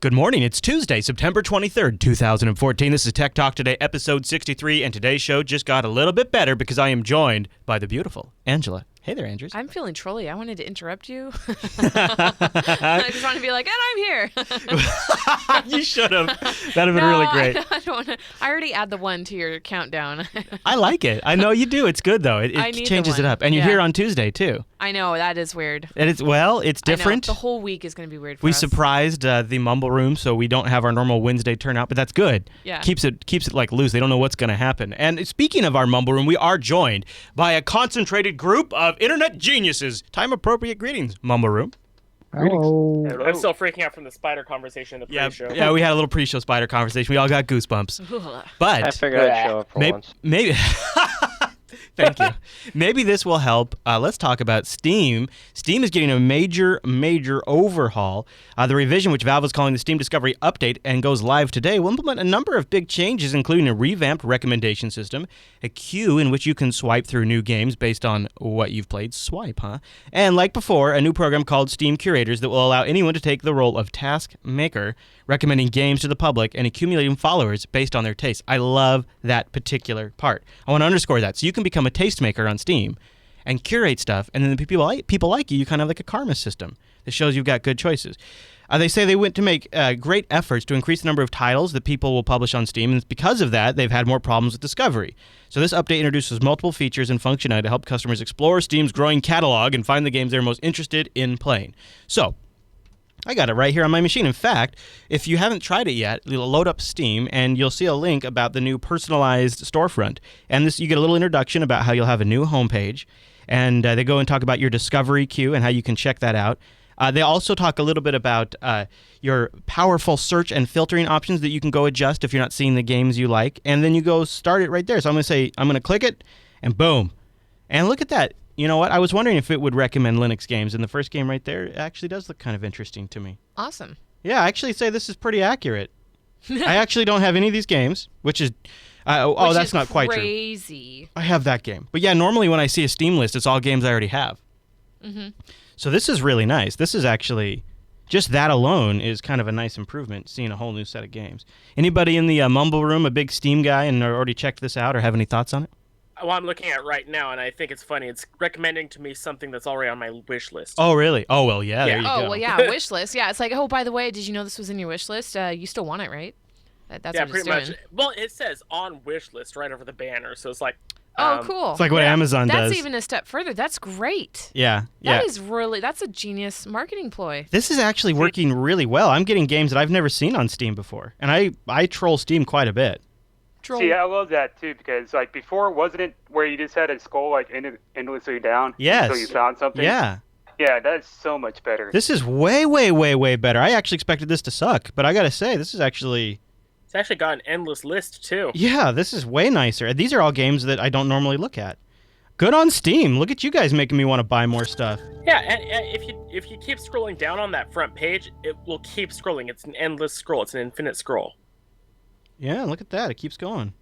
Good morning. It's Tuesday, September 23rd, 2014. This is Tech Talk Today, episode 63, and today's show just got a little bit better because I am joined by the beautiful Angela. Hey there, Andrews. I'm feeling trolly. I wanted to interrupt you. I just want to be like, and I'm here. You should have. That'd have been really great. I don't want to. I already add the one to your countdown. I like it. I know you do. It's good, though. It changes it up. And you're here on Tuesday, too. I know. That is weird. And it's different. The whole week is going to be weird for we us. Surprised the Mumble Room, so we don't have our normal Wednesday turnout, but that's good. Yeah. Keeps it like loose. They don't know what's going to happen. And speaking of our Mumble Room, we are joined by a concentrated group of internet geniuses. Time-appropriate greetings, Mumble Room. Hello. I'm still freaking out from the spider conversation in the pre-show. Yeah, we had a little pre-show spider conversation. We all got goosebumps. But I figured I'd show up for once. Maybe Thank you. Maybe this will help. Let's talk about Steam. Steam is getting a major overhaul. The revision, which Valve is calling the Steam Discovery Update and goes live today, will implement a number of big changes, including a revamped recommendation system, a queue in which you can swipe through new games based on what you've played. Swipe, huh? And like before, a new program called Steam Curators that will allow anyone to take the role of task maker, recommending games to the public and accumulating followers based on their taste. I love that particular part. I want to underscore that. So you can become a tastemaker on Steam and curate stuff, and then the people like you kind of like a karma system that shows you've got good choices. They say they went to make great efforts to increase the number of titles that people will publish on Steam, and because of that, they've had more problems with discovery. So this update introduces multiple features and functionality to help customers explore Steam's growing catalog and find the games they're most interested in playing. So I got it right here on my machine. In fact, if you haven't tried it yet, you'll load up Steam and you'll see a link about the new personalized storefront. And this, you get a little introduction about how you'll have a new homepage, and they go and talk about your discovery queue and how you can check that out. They also talk a little bit about your powerful search and filtering options that you can go adjust if you're not seeing the games you like. And then you go start it right there. So I'm going to click it, and boom. And look at that. You know what? I was wondering if it would recommend Linux games, and the first game right there actually does look kind of interesting to me. Awesome. Yeah, I actually say this is pretty accurate. I actually don't have any of these games, which is... that's not quite true. Crazy. I have that game. But yeah, normally when I see a Steam list, it's all games I already have. Mm-hmm. So this is really nice. This is actually... Just that alone is kind of a nice improvement, seeing a whole new set of games. Anybody in the Mumble Room, a big Steam guy, and already checked this out or have any thoughts on it? Well, I'm looking at it right now, and I think it's funny. It's recommending to me something that's already on my wish list. Oh, really? Oh, well, yeah, there you go. Oh, well, yeah, wish list. Yeah, it's like, oh, by the way, did you know this was in your wish list? You still want it, right? That's yeah, what it's pretty doing. much. Well, it says on wish list right over the banner, so it's like... Oh, cool. It's like what Amazon does. That's even a step further. That's great. Yeah. That's a genius marketing ploy. This is actually working really well. I'm getting games that I've never seen on Steam before, and I troll Steam quite a bit. See, I love that too, because like before, wasn't it where you just had to scroll like endlessly down until you found something? Yeah. Yeah, that's so much better. This is way better. I actually expected this to suck, but I gotta say, this is actually... It's actually got an endless list too. Yeah, this is way nicer. These are all games that I don't normally look at. Good on Steam. Look at you guys making me want to buy more stuff. Yeah, and if you keep scrolling down on that front page, it will keep scrolling. It's an endless scroll. It's an infinite scroll. Yeah, look at that. It keeps going.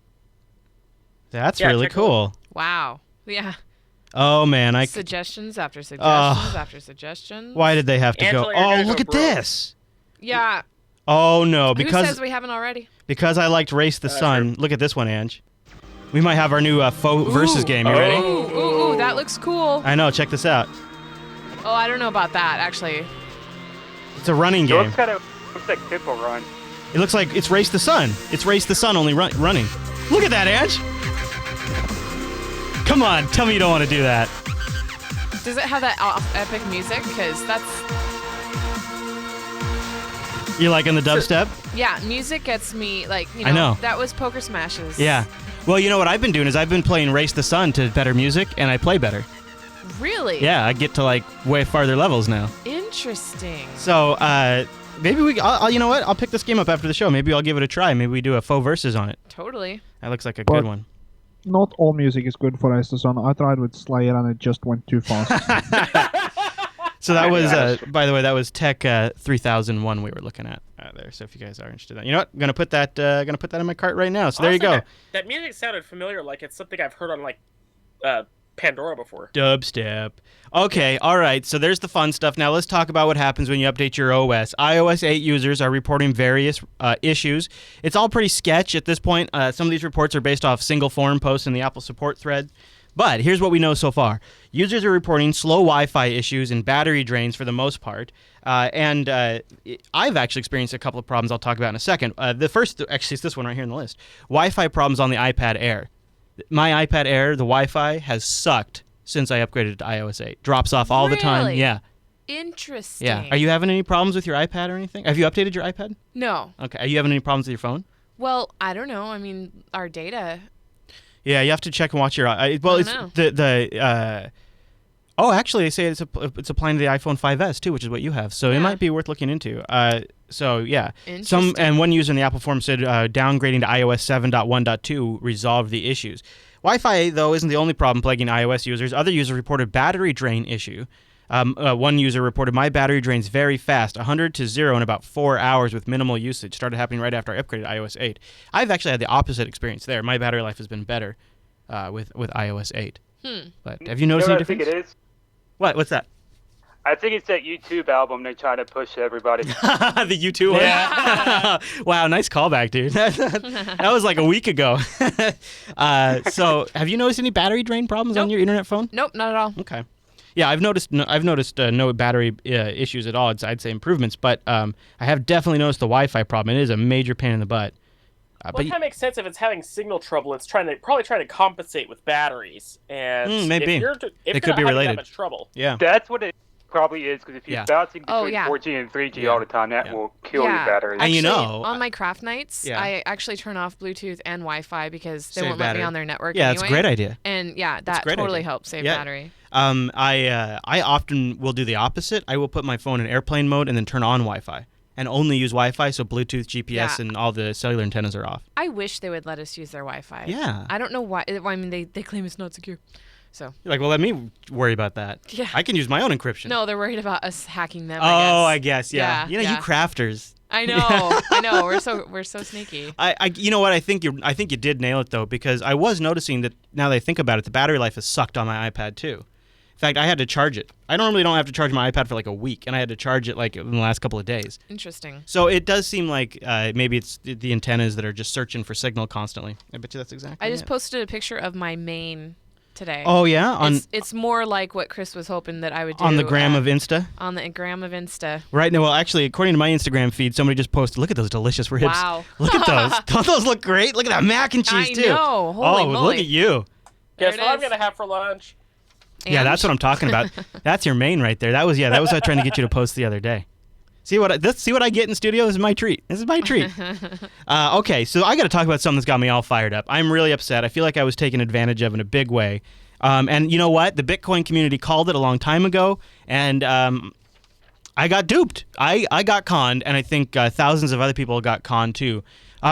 That's really cool. Wow. Yeah. Oh, man. Suggestions after suggestions after suggestions. Why did they have to Angela, go? Oh, look at this. Yeah. Oh, no. Who says we haven't already? Because I liked Race the Sun. Sure. Look at this one, Ange. We might have our new faux versus game. You ready? Ooh, that looks cool. I know. Check this out. Oh, I don't know about that, actually. It's a running game. It looks like Temple Run. It looks like it's Race the Sun. It's Race the Sun, only running. Look at that, Ange. Come on, tell me you don't want to do that. Does it have that epic music? Because that's... You liking the dubstep? Yeah, music gets me, like, I know. That was Poker Smashes. Yeah. Well, you know what I've been doing is I've been playing Race the Sun to better music, and I play better. Really? Yeah, I get to, like, way farther levels now. Interesting. So, maybe you know what? I'll pick this game up after the show. Maybe I'll give it a try. Maybe we do a faux versus on it. Totally. That looks like a good one. Not all music is good for Race the Sun. I tried with Slayer and it just went too fast. So that was, by the way, that was Tech 3001 we were looking at there. So if you guys are interested in that, you know what? I'm gonna put that in my cart right now. So there you go. That music sounded familiar, like it's something I've heard on like Pandora before. Dubstep. Okay, all right. So there's the fun stuff. Now let's talk about what happens when you update your OS. iOS 8 users are reporting various issues. It's all pretty sketch at this point. Some of these reports are based off single forum posts in the Apple support thread. But here's what we know so far. Users are reporting slow Wi-Fi issues and battery drains for the most part. And I've actually experienced a couple of problems I'll talk about in a second. The first, actually, it's this one right here in the list. Wi-Fi problems on the iPad Air. My iPad Air, the Wi-Fi, has sucked since I upgraded to iOS 8. Drops off all the time. Yeah. Interesting. Yeah. Are you having any problems with your iPad or anything? Have you updated your iPad? No. Okay. Are you having any problems with your phone? Well, I don't know. I mean, our data. Yeah, you have to check and watch your. Well, it's the. Oh, actually, they say it's applying to the iPhone 5S too, which is what you have. So it might be worth looking into. So yeah, one user in the Apple forum said downgrading to iOS 7.1.2 resolved the issues. Wi-Fi though isn't the only problem plaguing iOS users. Other users reported battery drain issue. One user reported, my battery drains very fast, 100 to 0 in about 4 hours with minimal usage. Started happening right after I upgraded to iOS 8. I've actually had the opposite experience there. My battery life has been better with iOS 8. But have you noticed any difference? I think it is? What's that? I think it's that YouTube album they try to push to everybody. The YouTube one? Yeah. Wow, nice callback, dude. That was like a week ago. So have you noticed any battery drain problems on your internet phone? Nope, not at all. Okay. Yeah, I've noticed no battery issues at all. I'd say improvements, but I have definitely noticed the Wi-Fi problem. It is a major pain in the butt. Well, it kind of makes sense if it's having signal trouble. It's probably trying to compensate with batteries, and maybe if it could be related. That much trouble. Yeah, that's what it probably is, because if you're bouncing between 4G and 3G all the time, that will kill your battery. Actually, and on my craft nights, I actually turn off Bluetooth and Wi-Fi because they won't let me on their network anyway. That's a great idea. And that totally helps save battery. I often will do the opposite. I will put my phone in airplane mode and then turn on Wi-Fi. And only use Wi-Fi, so Bluetooth, GPS, and all the cellular antennas are off. I wish they would let us use their Wi-Fi. Yeah. I don't know why. I mean, they claim it's not secure. So. You're like, well, let me worry about that. Yeah. I can use my own encryption. No, they're worried about us hacking them. I guess. Yeah. You crafters. I know. We're so sneaky. You know what? I think you did nail it though, because I was noticing that now that I think about it, the battery life has sucked on my iPad too. In fact, I had to charge it. I normally don't have to charge my iPad for like a week, and I had to charge it like in the last couple of days. Interesting. So it does seem like maybe it's the antennas that are just searching for signal constantly. I bet you that's exactly I just posted a picture of my main today. Oh, yeah? It's more like what Chris was hoping that I would do. On the gram of Insta? On the gram of Insta. Right. Well, actually, according to my Instagram feed, somebody just posted, look at those delicious ribs. Wow. Look at those. Don't those look great? Look at that mac and cheese, too. I know. Holy moly. Look at you. Guess what I'm going to have for lunch? Yeah, that's what I'm talking about. That's your main right there. That was what I was trying to get you to post the other day. See what I get in studio? This is my treat. Okay, so I got to talk about something that's got me all fired up. I'm really upset. I feel like I was taken advantage of in a big way. And you know what? The Bitcoin community called it a long time ago, and I got duped. I got conned, and I think thousands of other people got conned too.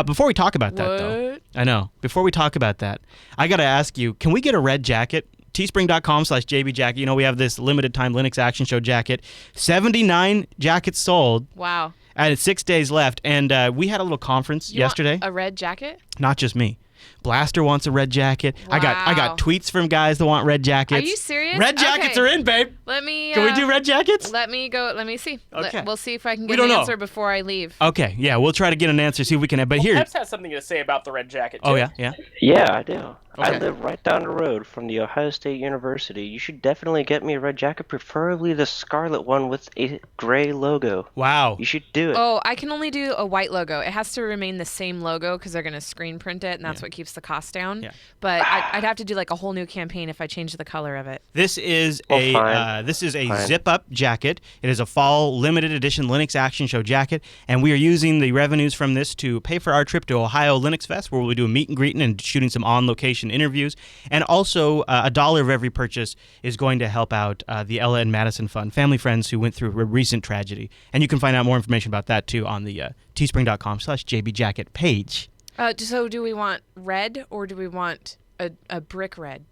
Before we talk about that, though, I know. Before we talk about that, I got to ask you: can we get a red jacket? Teespring.com/JBJacket. You know, we have this limited time Linux Action Show jacket. 79 jackets sold. Wow. And it's 6 days left. And we had a little conference yesterday. Want a red jacket? Not just me. Blaster wants a red jacket. Wow. I got tweets from guys that want red jackets. Are you serious? Red jackets are in, babe. Can we do red jackets? Let me go. Let me see. Okay. We'll see if I can get an answer before I leave. Okay. Yeah, we'll try to get an answer. See if we can. But here. Peps has something to say about the red jacket, too. Oh, yeah? Yeah? Yeah, I do. Okay. I live right down the road from the Ohio State University. You should definitely get me a red jacket, preferably the scarlet one with a gray logo. Wow. You should do it. Oh, I can only do a white logo. It has to remain the same logo because they're going to screen print it, and that's what keeps the cost down. Yeah. But I'd have to do like a whole new campaign if I changed the color of it. This is a zip-up jacket. It is a fall limited edition Linux Action Show jacket, and we are using the revenues from this to pay for our trip to Ohio Linux Fest, where we'll do a meet and greeting and shooting some on-location interviews. And also, $1 of every purchase is going to help out the Ella and Madison Fund, family friends who went through a recent tragedy. And you can find out more information about that, too, on the teespring.com/JBJacket page. So do we want red or do we want a brick red?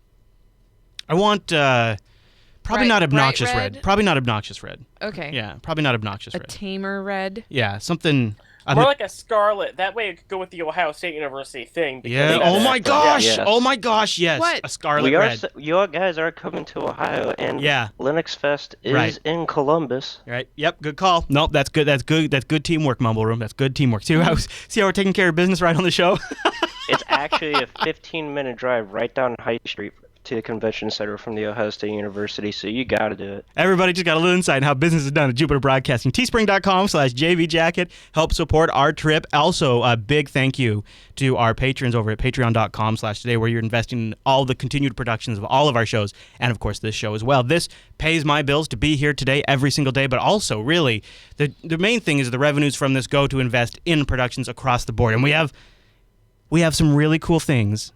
I want probably not obnoxious red. Probably not obnoxious red. Okay. Yeah, probably not obnoxious red. A tamer red. Yeah, something. More like a scarlet. That way it could go with the Ohio State University thing. Yeah. Oh my gosh. Yeah. Oh my gosh. Yes. What? A scarlet red. You guys are coming to Ohio, and Linux Fest is in Columbus. Right. Yep. Good call. Nope. That's good. That's good. That's good teamwork, Mumble Room. That's good teamwork. See how we're taking care of business right on the show. It's actually a 15-minute drive right down High Street to the convention center from the Ohio State University, so you got to do it. Everybody just got a little insight on how business is done at Jupiter Broadcasting. Teespring.com/JVJacket. Help support our trip. Also, a big thank you to our patrons over at Patreon.com/today, where you're investing in all the continued productions of all of our shows, and of course this show as well. This pays my bills to be here today every single day, but also really the main thing is the revenues from this go to invest in productions across the board. And we have some really cool things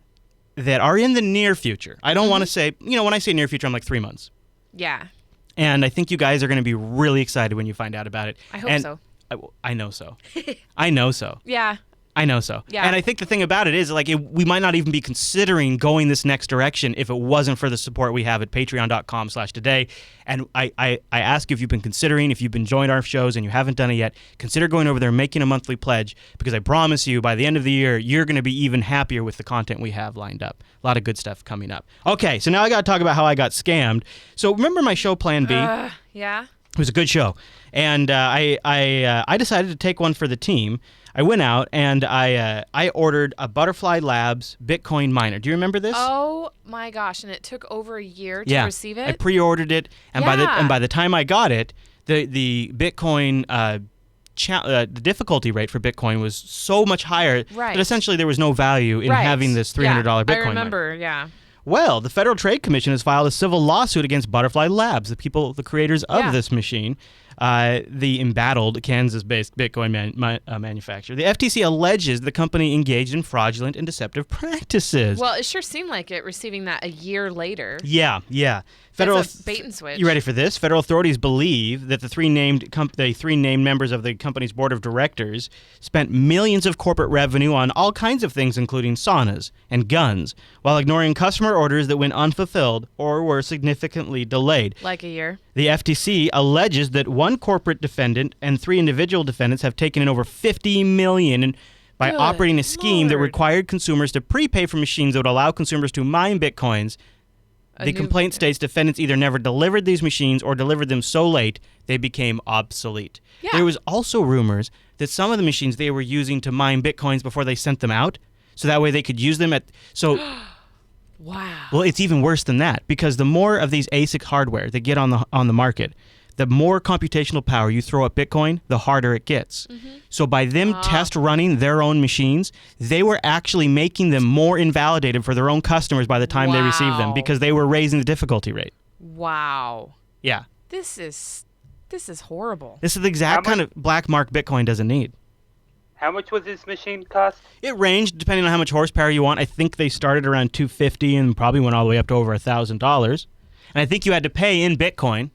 that are in the near future. I don't want to say, when I say near future, I'm like 3 months. Yeah. And I think you guys are going to be really excited when you find out about it. I hope so. I know so. I know so. Yeah. I know so. Yeah. And I think the thing about it is, we might not even be considering going this next direction if it wasn't for the support we have at patreon.com/today. And I ask you if you've been considering, if you've been joining our shows and you haven't done it yet, consider going over there and making a monthly pledge, because I promise you, by the end of the year, you're going to be even happier with the content we have lined up. A lot of good stuff coming up. Okay, so now I got to talk about how I got scammed. So remember my show Plan B? Yeah. It was a good show. And I decided to take one for the team. I went out and I ordered a Butterfly Labs Bitcoin miner. Do you remember this? Oh my gosh! And it took over a year to receive it. I pre-ordered it, and by the time I got it, the Bitcoin the difficulty rate for Bitcoin was so much higher that essentially there was no value in having this $300 Bitcoin miner. I remember. Yeah. Well, the Federal Trade Commission has filed a civil lawsuit against Butterfly Labs, the creators of this machine, the embattled Kansas-based Bitcoin manufacturer. The FTC alleges the company engaged in fraudulent and deceptive practices. Well, it sure seemed like it, receiving that a year later. Yeah. That's a bait and switch. You ready for this? Federal authorities believe that the three named members of the company's board of directors spent millions of corporate revenue on all kinds of things, including saunas and guns, while ignoring customer orders that went unfulfilled or were significantly delayed. Like a year. The FTC alleges that one corporate defendant and 3 individual defendants have taken in over $50 million by operating a scheme that required consumers to prepay for machines that would allow consumers to mine Bitcoins. The complaint states defendants either never delivered these machines or delivered them so late they became obsolete. Yeah. There was also rumors that some of the machines they were using to mine Bitcoins before they sent them out, so that way they could use them Wow. Well, it's even worse than that, because the more of these ASIC hardware that get on the market, the more computational power you throw at Bitcoin, the harder it gets. Mm-hmm. So by them test running their own machines, they were actually making them more invalidated for their own customers by the time they received them, because they were raising the difficulty rate. Wow. Yeah. This is horrible. This is the exact kind of black mark Bitcoin doesn't need. How much was this machine cost? It ranged depending on how much horsepower you want. I think they started around $250 and probably went all the way up to over $1,000. And I think you had to pay in Bitcoin.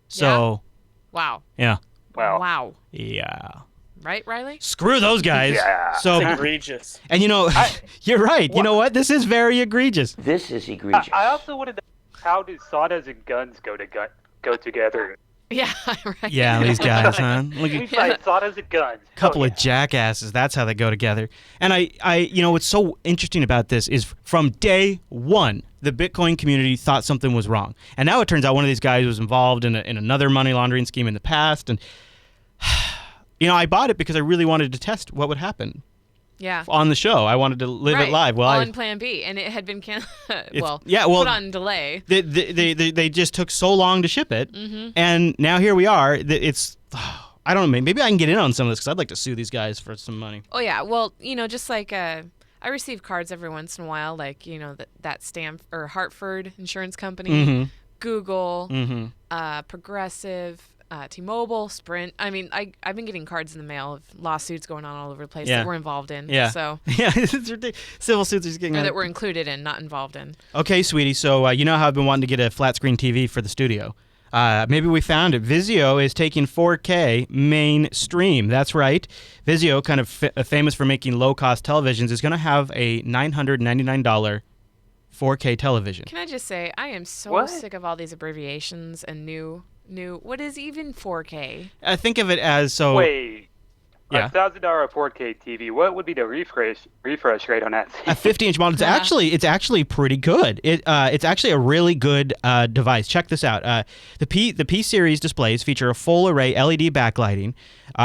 So, wow. Yeah. Wow. Yeah. Right, Riley? Screw those guys. Yeah. So it's egregious. And you're right. You know what? This is very egregious. This is egregious. I also wanted to know, how do saunas and guns go together? Yeah, right. Yeah, these guys, huh? Look at saunas and guns. Couple of jackasses. That's how they go together. And what's so interesting about this is from day one, the Bitcoin community thought something was wrong. And now it turns out one of these guys was involved in another money laundering scheme in the past. And, I bought it because I really wanted to test what would happen. Yeah. On the show. I wanted to live it live. Well, on Plan B. And it had been put on delay. They just took so long to ship it. Mm-hmm. And now here we are. It's... I don't know. Maybe I can get in on some of this because I'd like to sue these guys for some money. Oh, yeah. Well, just like... I receive cards every once in a while, like, that Hartford Insurance Company, mm-hmm. Google, mm-hmm. Progressive, T-Mobile, Sprint. I mean, I've been getting cards in the mail of lawsuits going on all over the place that we're involved in. Yeah. So. Yeah, it's ridiculous. Civil suits are just getting... Or that we're included in, not involved in. Okay, sweetie. So you know how I've been wanting to get a flat screen TV for the studio. Maybe we found it. Vizio is taking 4K mainstream. That's right. Vizio, kind of famous for making low-cost televisions, is going to have a $999 4K television. Can I just say, I am so sick of all these abbreviations and new. What is even 4K? I think of it as so. Wait. Yeah. $1,000 4K TV. What would be the refresh rate on that? A 50-inch model. It's actually pretty good. It's actually a really good device. Check this out. The P series displays feature a full array LED backlighting.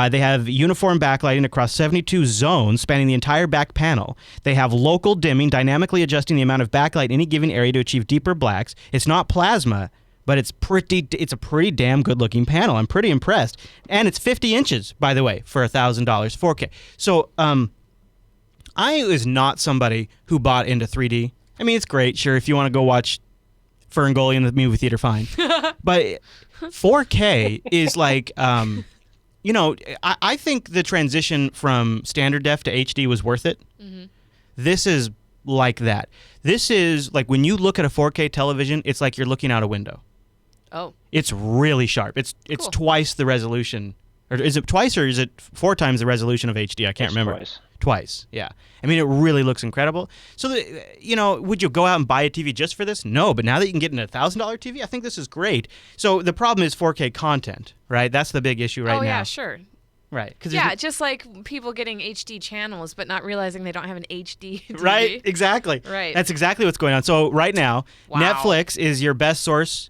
They have uniform backlighting across 72 zones spanning the entire back panel. They have local dimming, dynamically adjusting the amount of backlight in any given area to achieve deeper blacks. It's not plasma, but it's a pretty damn good-looking panel. I'm pretty impressed. And it's 50 inches, by the way, for $1,000, 4K. So I was not somebody who bought into 3D. I mean, it's great. Sure, if you want to go watch Ferngully in the movie theater, fine. But 4K is like, I think the transition from standard def to HD was worth it. Mm-hmm. This is like that. This is like when you look at a 4K television, it's like you're looking out a window. Oh. It's really sharp. It's cool. Twice the resolution. Or is it twice or is it 4 times the resolution of HD? I can't remember. Twice, yeah. I mean, it really looks incredible. So, would you go out and buy a TV just for this? No, but now that you can get an $1,000 TV, I think this is great. So the problem is 4K content, right? That's the big issue right now. Oh, yeah, sure. Right. Yeah, just like people getting HD channels but not realizing they don't have an HD TV. Right, exactly. Right. That's exactly what's going on. So right now, Wow. Netflix is your best source.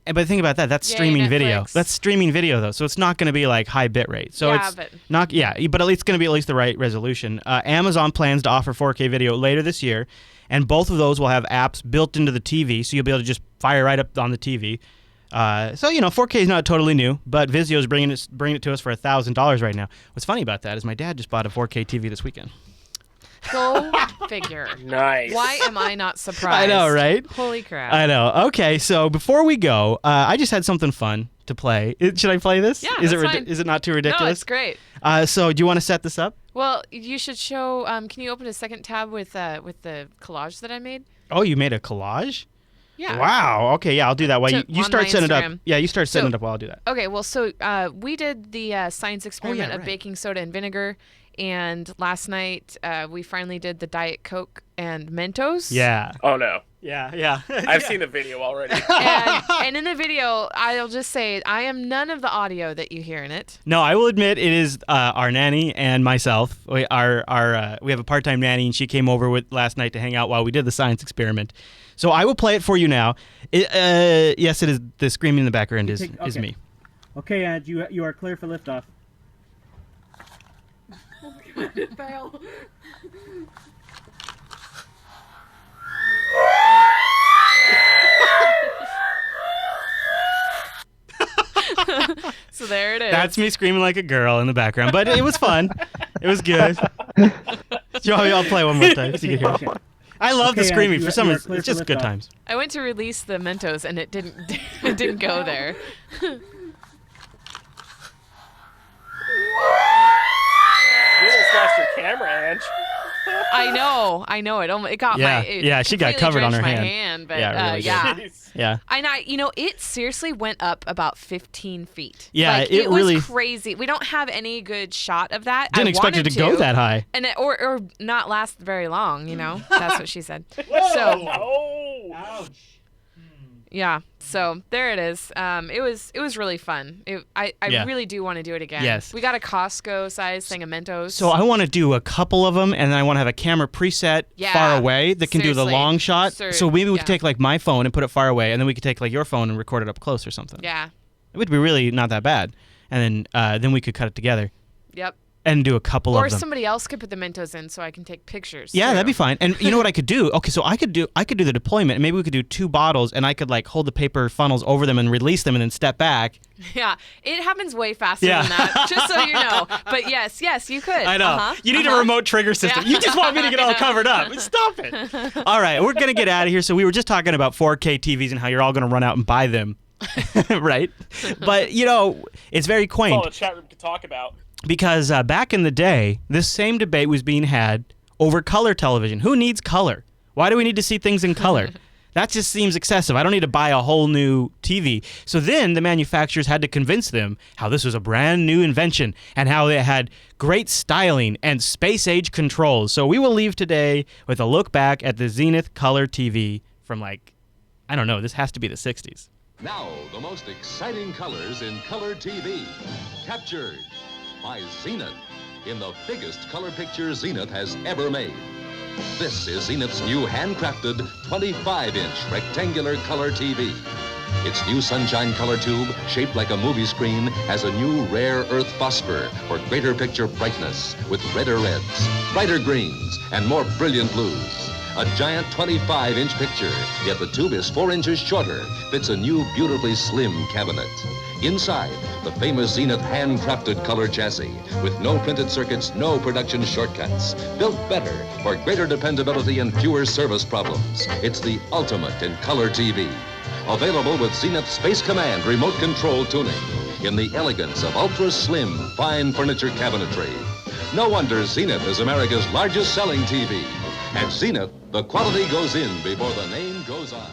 But think about that. That's Yay, streaming Netflix. video. That's streaming video, though. So it's not going to be like high bit rate. So Yeah, it's but- not. Yeah, but at least it's going to be at least the right resolution. Amazon plans to offer 4K video later this year, and both of those will have apps built into the TV, so you'll be able to just fire right up on the TV. So 4K is not totally new, but Vizio is bringing it to us for $1,000 right now. What's funny about that is my dad just bought a 4K TV this weekend. Go figure. Nice. Why am I not surprised? I know, right? Holy crap. I know. Okay, so before we go, I just had something fun to play. Should I play this? Yeah, is that's it fine. Is it not too ridiculous? No, it's great. So do you want to set this up? Well, you should show. Can you open a second tab with the collage that I made? Oh, you made a collage? Yeah. Wow. Okay, yeah, I'll do that while To- you on start my setting it up. Instagram. Yeah, you start setting So- it up while I'll do that. Okay, well, so we did the science experiment of right. baking soda and vinegar, and last night we finally did the Diet Coke and Mentos. Yeah. Oh no. Yeah. I've seen the video already. And in the video, I'll just say I am none of the audio that you hear in it. No, I will admit it is our nanny and myself. We have a part-time nanny, and she came over last night to hang out while we did the science experiment. So I will play it for you now. Yes, it is. The screaming in the background is me. Okay, Ed, you are clear for liftoff. Fail. So there it is. That's me screaming like a girl in the background, but it was fun. It was good. Joey, I'll play one more time so you can hear it. I love the screaming. For some reason, it's just good times. I went to release the Mentos and it didn't it didn't go there. You almost lost your camera, Ange. I know. It got my. It she got completely covered on her drenched my hand. But Yeah, it really did. yeah. Jeez. Yeah. And it seriously went up about 15 feet. Yeah, like, it was really- crazy. We don't have any good shot of that. Didn't I expect it wanted to go that high. and or not last very long. That's what she said. So Oh. Ouch. yeah, so there it is. It was really fun. I Yeah. really do want to do it again. Yes. We got a Costco size thing of Mentos. So I want to do a couple of them, and then I want to have a camera preset Yeah, far away that can do the seriously. long shot. So maybe we could Yeah. take like my phone and put it far away, and then we could take like your phone and record it up close or something. Yeah. It would be really not that bad, and then we could cut it together Yep. and do a couple Or of them. somebody else could put the Mentos in so I can take pictures. Yeah, too. that'd be fine. And you know what I could do? Okay, so I could do the deployment, and maybe we could do 2 bottles, and I could like hold the paper funnels over them and release them, and then step back. Yeah, it happens way faster Yeah. than that, just so you know. But yes, you could. I know. You need a remote trigger system. Yeah. You just want me to get all covered up. Stop it. All right, we're gonna get out of here. So we were just talking about 4K TVs and how you're all gonna run out and buy them, right? But it's very That's all quaint. the chat room can talk about. Because back in the day, this same debate was being had over color television. Who needs color? Why do we need to see things in color? That just seems excessive. I don't need to buy a whole new TV. So then the manufacturers had to convince them how this was a brand new invention and how they had great styling and space-age controls. So we will leave today with a look back at the Zenith Color TV from I don't know, this has to be the 60s. Now, the most exciting colors in color TV. Captured, by Zenith in the biggest color picture Zenith has ever made. This is Zenith's new handcrafted 25-inch rectangular color TV. Its new sunshine color tube, shaped like a movie screen, has a new rare earth phosphor for greater picture brightness with redder reds, brighter greens, and more brilliant blues. A giant 25-inch picture, yet the tube is 4 inches shorter, fits a new beautifully slim cabinet. Inside, the famous Zenith handcrafted color chassis with no printed circuits, no production shortcuts. Built better for greater dependability and fewer service problems. It's the ultimate in color TV. Available with Zenith Space Command remote control tuning in the elegance of ultra-slim, fine furniture cabinetry. No wonder Zenith is America's largest selling TV. At Zenith, the quality goes in before the name goes on.